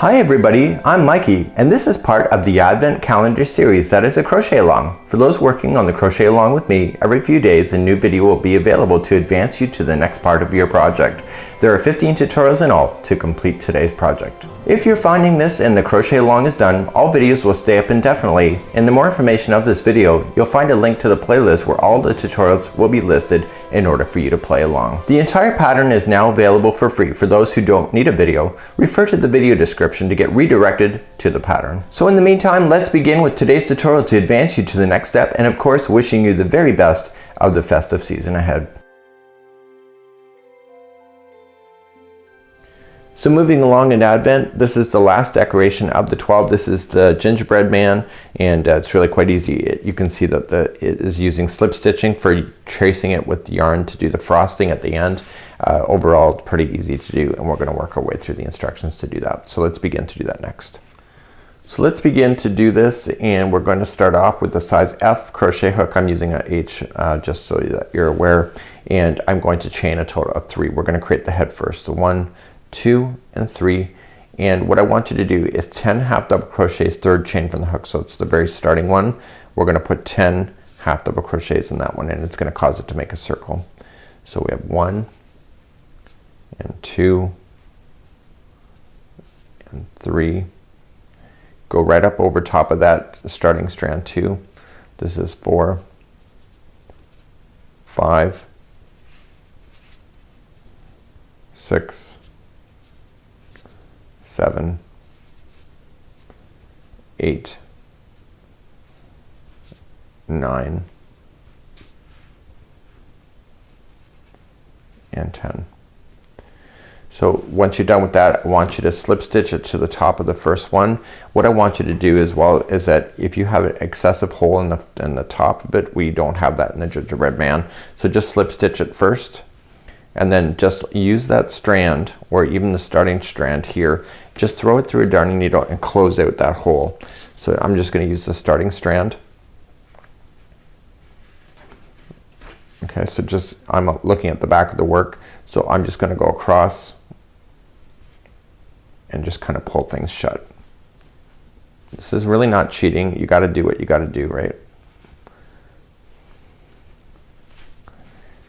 Hi everybody, I'm Mikey, and this is part of the Advent Calendar series that is a crochet along. For those working on the crochet along with me, every few days a new video will be available to advance you to the next part of your project. There are 15 tutorials in all to complete today's project. If you're finding this and the crochet along is done, all videos will stay up indefinitely. In the more information of this video, you'll find a link to the playlist where all the tutorials will be listed in order for you to play along. The entire pattern is now available for free for those who don't need a video. Refer to the video description to get redirected to the pattern. So in the meantime, let's begin with today's tutorial to advance you to the next step, and of course wishing you the very best of the festive season ahead. So moving along in Advent, this is the last decoration of the 12. This is the Gingerbread Man, and it's really quite easy. You can see that it is using slip stitching for tracing it with the yarn to do the frosting at the end. Overall, it's pretty easy to do, and we're going to work our way through the instructions to do that. So let's begin to do that next. So let's begin to do this, and we're going to start off with the size F crochet hook. I'm using an H just so that you're aware, and I'm going to chain a total of 3. We're going to create the head first. So 1, 2, and 3, and what I want you to do is 10 half double crochets, third chain from the hook. So it's the very starting one. We're going to put 10 half double crochets in that one, and it's going to cause it to make a circle. So we have 1 and 2 and 3. Go right up over top of that starting strand 2. This is 4, 5, 6, 7, 8, 9, and 10. So once you're done with that, I want you to slip stitch it to the top of the first one. What I want you to do as well is that if you have an excessive hole in the top of it, we don't have that in the Gingerbread Man. So just slip stitch it first, and then just use that strand, or even the starting strand here, just throw it through a darning needle and close out that hole. So I'm just going to use the starting strand. Okay, so just, I'm looking at the back of the work, so I'm just going to go across and just kind of pull things shut. This is really not cheating. You got to do what you got to do, right?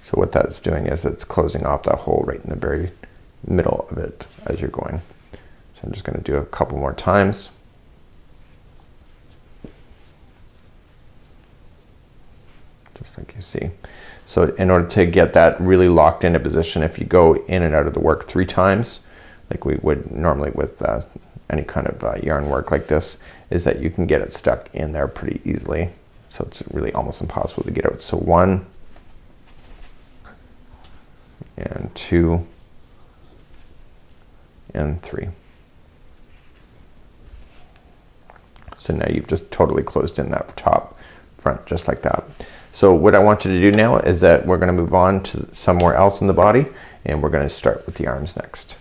So what that's doing is it's closing off that hole right in the very middle of it as you're going. So I'm just going to do a couple more times. Just like you see. So in order to get that really locked into position, if you go in and out of the work 3 times, like we would normally with any kind of yarn work like this, is that you can get it stuck in there pretty easily. So it's really almost impossible to get out. So 1, and 2, and 3. So now you've just totally closed in that top front just like that. So what I want you to do now is that we're going to move on to somewhere else in the body, and we're going to start with the arms next.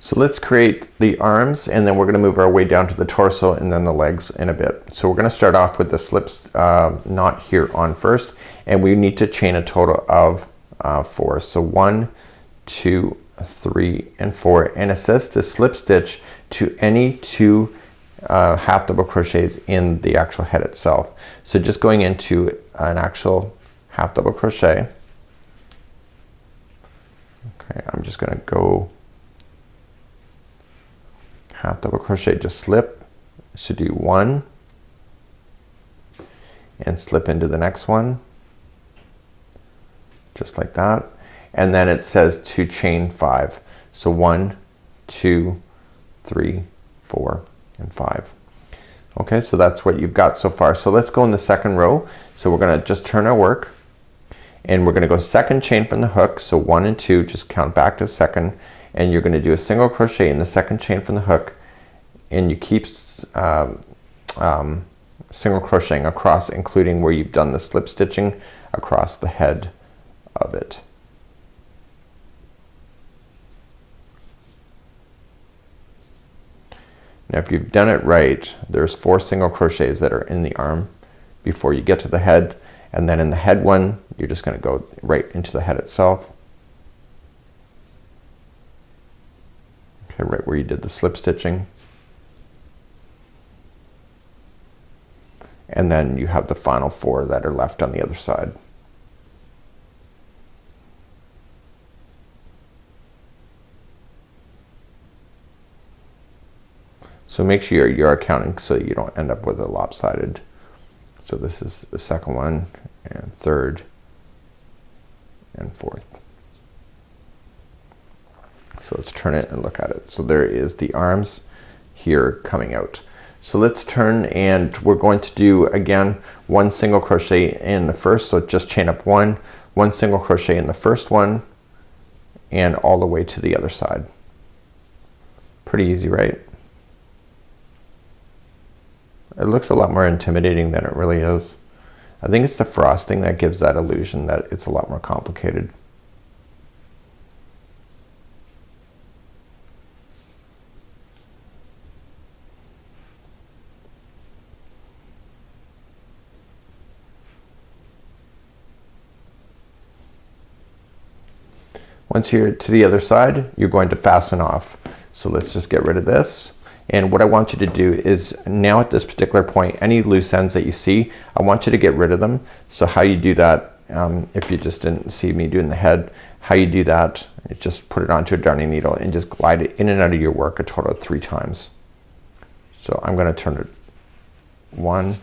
So let's create the arms, and then we're going to move our way down to the torso and then the legs in a bit. So we're going to start off with the slips knot here on first, and we need to chain a total of 4. So 1, 2, 3, and 4, and it says to slip stitch to any 2 half double crochets in the actual head itself. So just going into an actual half double crochet. Okay, I'm just going to go half double crochet, just slip. So do 1 and slip into the next one, just like that. And then it says to chain 5. So 1, 2, 3, 4, and 5. Okay, so that's what you've got so far. So let's go in the second row. So we're going to just turn our work, and we're going to go second chain from the hook. So 1 and 2, just count back to second, and you're going to do a single crochet in the second chain from the hook, and you keep single crocheting across, including where you've done the slip stitching across the head of it. Now if you've done it right, there's 4 single crochets that are in the arm before you get to the head, and then in the head one you're just going to go right into the head itself. Okay, right where you did the slip stitching. and then you have the final 4 that are left on the other side. So make sure you're counting so you don't end up with a lopsided. So this is the second one, and third, and fourth. So let's turn it and look at it. So there is the arms here coming out. So let's turn, and we're going to do again 1 single crochet in the first, so just chain up 1 single crochet in the first one, and all the way to the other side. Pretty easy, right? It looks a lot more intimidating than it really is. I think it's the frosting that gives that illusion that it's a lot more complicated. Once you're to the other side, you're going to fasten off. So let's just get rid of this. And what I want you to do is, now at this particular point, any loose ends that you see, I want you to get rid of them. So how you do that, if you just didn't see me doing the head, how you do that is just put it onto a darning needle and just glide it in and out of your work a total of 3 times. So I'm going to turn it 1.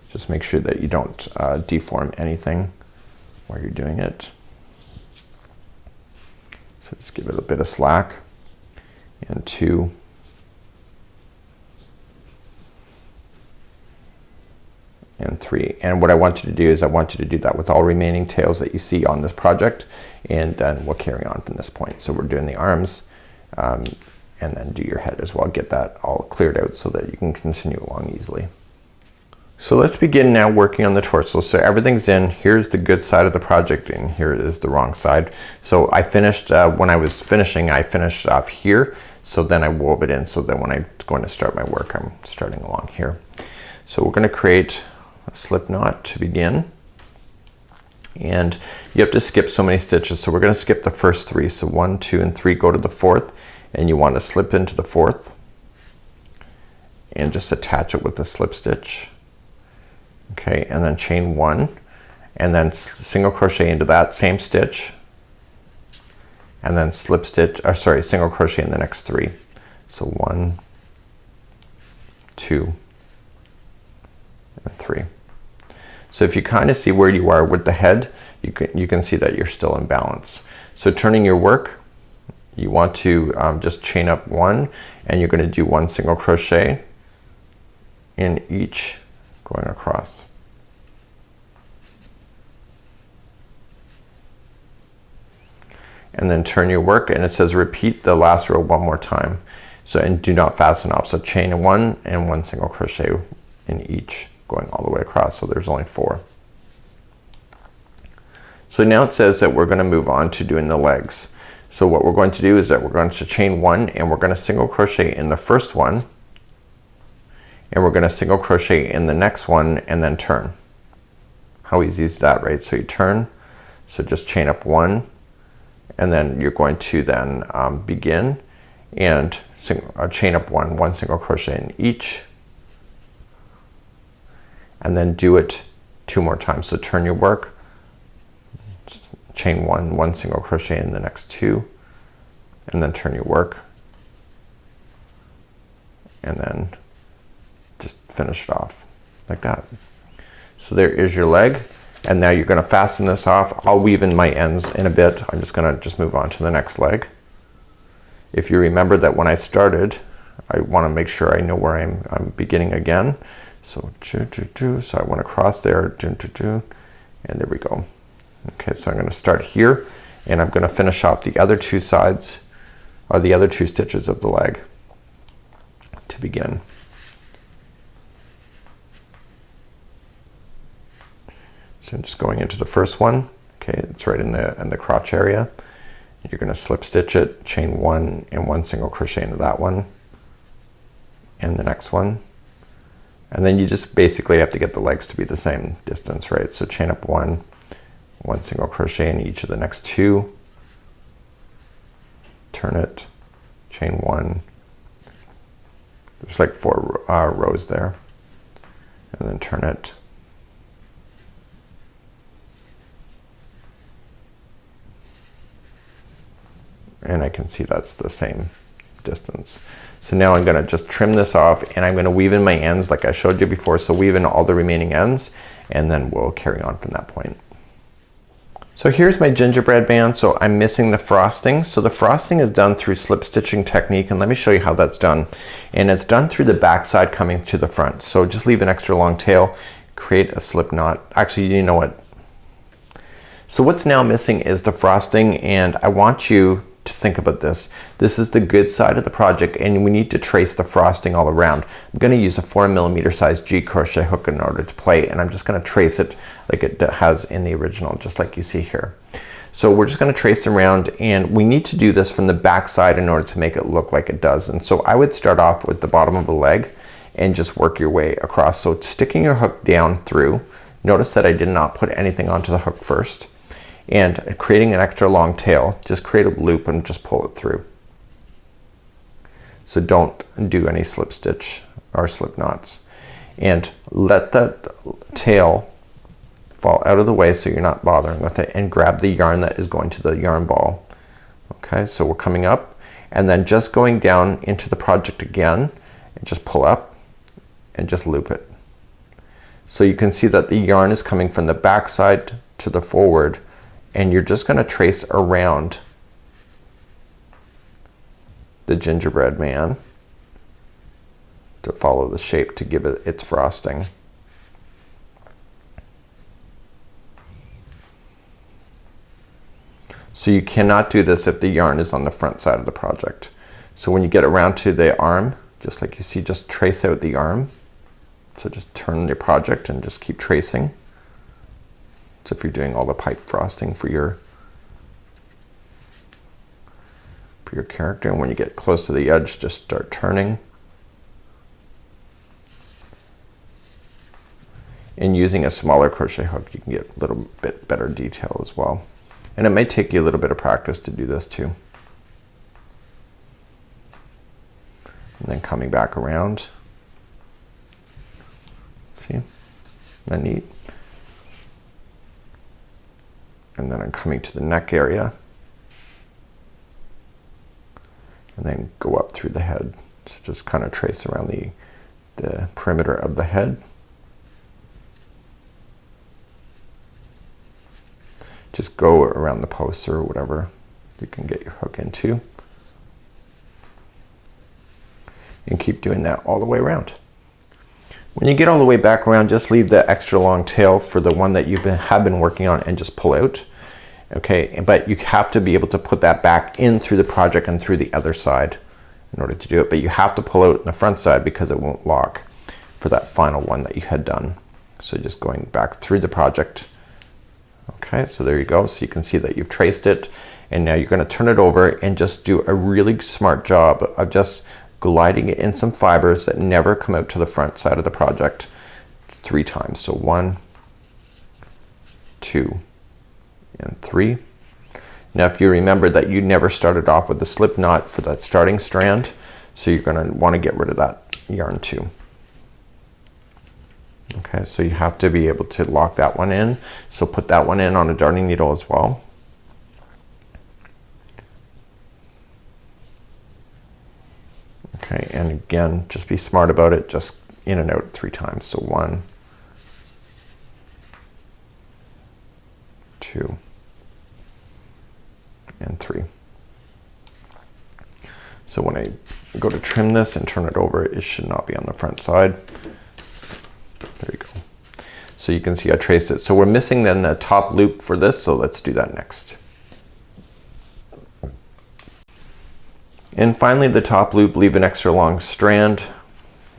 Just make sure that you don't deform anything while you're doing it. So just give it a bit of slack. And 2. And 3. And what I want you to do is I want you to do that with all remaining tails that you see on this project, and then we'll carry on from this point. So we're doing the arms, and then do your head as well. Get that all cleared out so that you can continue along easily. So let's begin now working on the torso. So everything's in. Here's the good side of the project, and here is the wrong side. So I finished, when I was finishing, I finished off here. So then I wove it in, so that when I'm going to start my work, I'm starting along here. So we're going to create a slip knot to begin. And you have to skip so many stitches. So we're going to skip the first 3. So 1, 2, and 3, go to the 4th, and you want to slip into the 4th and just attach it with the slip stitch. Okay, and then chain 1, and then single crochet into that same stitch, and then slip stitch, or sorry, single crochet in the next 3. So 1, 2, and 3. So if you kind of see where you are with the head, you can see that you're still in balance. So turning your work, you want to just chain up 1, and you're going to do 1 single crochet in each going across. And then turn your work, and it says repeat the last row 1 more time. So, and do not fasten off. So chain 1 and 1 single crochet in each going all the way across. So there's only 4. So now it says that we're going to move on to doing the legs. So what we're going to do is that we're going to chain 1, and we're going to single crochet in the first one, and we're going to single crochet in the next one, and then turn. How easy is that, right? So you turn, so just chain up 1, and then you're going to then begin and chain up 1 single crochet in each, and then do it 2 more times. So turn your work, chain 1 single crochet in the next 2, and then turn your work, and then just finish it off like that. So there is your leg, and now you're going to fasten this off. I'll weave in my ends in a bit. I'm just going to move on to the next leg. If you remember that when I started, I want to make sure I know where I'm beginning again. So so I want to cross there, and there we go. Okay, so I'm going to start here, and I'm going to finish off the other 2 sides, or the other 2 stitches of the leg to begin. So I'm just going into the first one. Okay, it's right in the crotch area. You're going to slip stitch it, chain 1 and 1 single crochet into that one, and the next one. And then you just basically have to get the legs to be the same distance, right? So chain up 1 single crochet in each of the next 2, turn it, chain 1, There's like 4 rows there. And then turn it. And I can see that's the same distance. So now I'm gonna just trim this off, and I'm gonna weave in my ends like I showed you before. So weave in all the remaining ends, and then we'll carry on from that point. So here's my gingerbread man. So I'm missing the frosting. So the frosting is done through slip stitching technique, and let me show you how that's done. And it's done through the back side coming to the front. So just leave an extra long tail, create a slip knot. Actually, you know what? So what's now missing is the frosting, and I want you to think about this. This is the good side of the project, and we need to trace the frosting all around. I'm going to use a 4mm size G crochet hook in order to play, and I'm just going to trace it like it has in the original, just like you see here. So we're just going to trace around, and we need to do this from the back side in order to make it look like it does. And so I would start off with the bottom of the leg and just work your way across. So sticking your hook down through, notice that I did not put anything onto the hook first. And creating an extra long tail, just create a loop and just pull it through. So don't do any slip stitch or slip knots. And let that tail fall out of the way so you're not bothering with it, and grab the yarn that is going to the yarn ball. Okay, so we're coming up and then just going down into the project again, and just pull up and just loop it. So you can see that the yarn is coming from the back side to the forward, and you're just going to trace around the gingerbread man to follow the shape to give it its frosting. So you cannot do this if the yarn is on the front side of the project. So when you get around to the arm, just like you see, just trace out the arm. So just turn the project and just keep tracing. So if you're doing all the pipe frosting for your character, and when you get close to the edge, just start turning. And using a smaller crochet hook, you can get a little bit better detail as well. And it may take you a little bit of practice to do this too. And then coming back around. See? Isn't that neat? And then I'm coming to the neck area, and then go up through the head. So just kind of trace around the perimeter of the head. Just go around the posts or whatever you can get your hook into, and keep doing that all the way around. When you get all the way back around, just leave the extra long tail for the one that you have been working on, and just pull out. Okay, but you have to be able to put that back in through the project and through the other side in order to do it. But you have to pull out in the front side because it won't lock for that final one that you had done. So just going back through the project. Okay, so there you go. So you can see that you've traced it, and now you're going to turn it over and just do a really smart job of just gliding it in some fibers that never come out to the front side of the project 3 times. So 1, 2, and 3. Now if you remember that you never started off with the slip knot for that starting strand, so you're going to want to get rid of that yarn too. Okay, so you have to be able to lock that one in. So put that one in on a darning needle as well. Okay, and again, just be smart about it. Just in and out 3 times. So 1, 2, and 3. So when I go to trim this and turn it over, it should not be on the front side. There you go. So you can see I traced it. So we're missing then a top loop for this, so let's do that next. And finally, the top loop, leave an extra long strand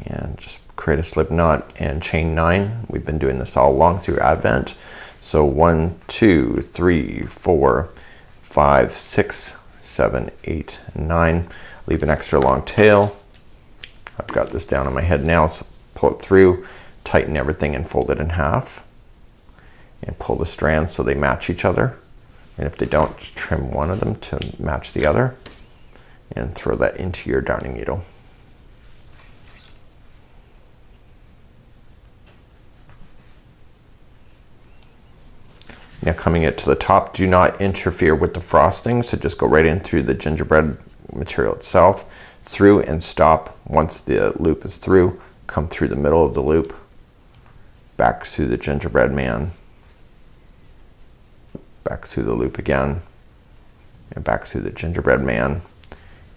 and just create a slip knot and chain 9. We've been doing this all along through Advent. So 1, 2, 3, 4, 5, 6, 7, 8, and 9. Leave an extra long tail. I've got this down on my head now, so pull it through, tighten everything and fold it in half. And pull the strands so they match each other. And if they don't, just trim one of them to match the other. And throw that into your darning needle. Now coming it to the top, do not interfere with the frosting, so just go right in through the gingerbread material itself, through and stop. Once the loop is through, come through the middle of the loop, back through the gingerbread man, back through the loop again, and back through the gingerbread man,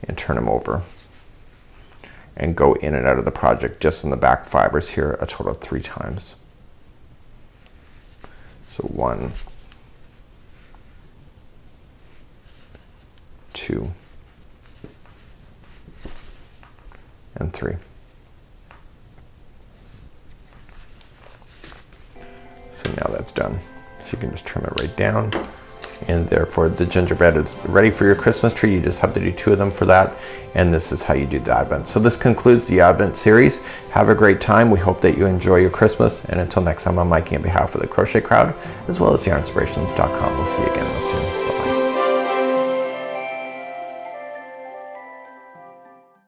and turn them over. And go in and out of the project just in the back fibers here a total of 3 times. So 1, 2, and 3. So now that's done. So you can just trim it right down. And therefore the gingerbread is ready for your Christmas tree. You just have to do 2 of them for that. And this is how you do the Advent. So this concludes the Advent series. Have a great time. We hope that you enjoy your Christmas. And until next time, I'm Mikey on behalf of the Crochet Crowd, as well as yarnspirations.com. We'll see you again real soon.